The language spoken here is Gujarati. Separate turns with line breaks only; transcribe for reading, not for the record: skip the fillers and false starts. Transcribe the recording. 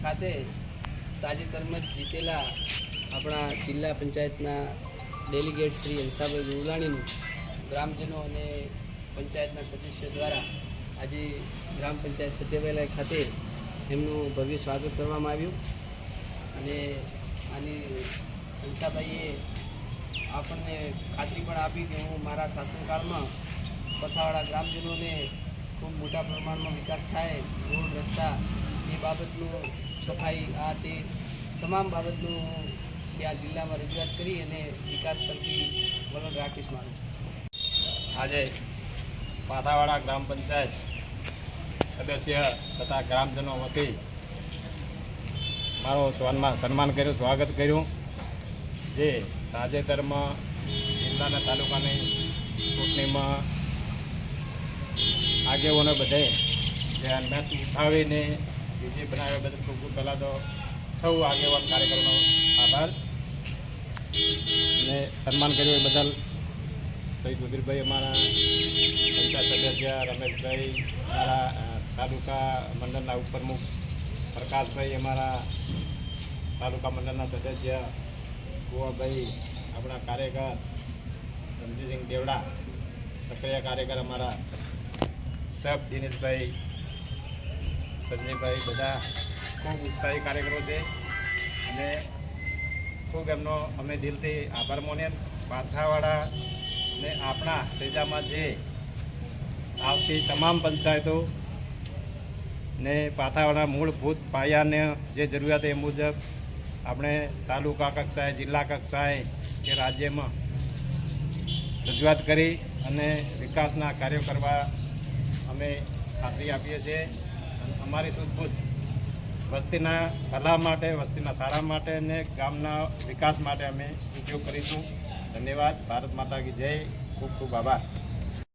ખાતે તાજેતરમાં જીતેલા આપણા જિલ્લા પંચાયતના ડેલિગેટ શ્રી હંસાભાઈ ગુલાણીનું ગ્રામજનો અને પંચાયતના સદસ્યો દ્વારા આજે ગ્રામ પંચાયત સચિવાલય ખાતે એમનું ભવ્ય સ્વાગત કરવામાં આવ્યું અને આની હંસાભાઈએ આપણને ખાતરી પણ આપી કે હું મારા શાસનકાળમાં પથાવાળા ગ્રામજનોને ખૂબ મોટા પ્રમાણમાં વિકાસ થાય, રોડ રસ્તા એ બાબતનું સફાઈ આ તે તમામ બાબતનું ત્યાં જિલ્લામાં રજૂઆત કરી અને વિકાસ તરફી વલણ રાખીશ મારું.
આજે પાથાવાડા ગ્રામ પંચાયત સદસ્ય તથા ગ્રામજનો વતી મારો સન્માન કર્યું, સ્વાગત કર્યું. જે તાજેતરમાં જિલ્લાના તાલુકાની ચૂંટણીમાં આગેવાનો બધે જે મેચ ઉઠાવીને વિજય બનાવ્યા બદલ ખૂબ ખૂબ પહેલાં તો સૌ આગેવાન કાર્યકરોનો આભાર અને સન્માન કર્યું એ બદલ ભાઈ સુધીરભાઈ અમારા પંચાયત સદસ્ય, રમેશભાઈ અમારા તાલુકા મંડળના ઉપપ્રમુખ, પ્રકાશભાઈ અમારા તાલુકા મંડળના સદસ્ય, ગોવાભાઈ આપણા કાર્યકર, રણજીતસિંહ દેવડા સક્રિય કાર્યકર અમારા, સબ દિનેશભાઈ, સંજયભાઈ, બધા ખૂબ ઉત્સાહી કાર્યકરો છે અને ખૂબ એમનો અમે દિલથી આભાર માનીએ. પાથાવાડા ને આપણા સેજામાં જે આવતી તમામ પંચાયતો ને પાથાવાડા મૂળભૂત પાયાને જે જરૂરિયાત એ મુજબ આપણે તાલુકા કક્ષાએ, જિલ્લા કક્ષાએ કે રાજ્યમાં રજૂઆત કરી અને વિકાસના કાર્યો કરવા અમે ખાતરી આપીએ છીએ. અમારી સૂઝબૂઝ વસ્તીના ભલા માટે, વસ્તીના સારા માટે અને ગામના વિકાસ માટે અમે ઉપયોગ કરીશું. ધન્યવાદ. ભારત માતા કી જય. ખૂબ ખૂબ આભાર.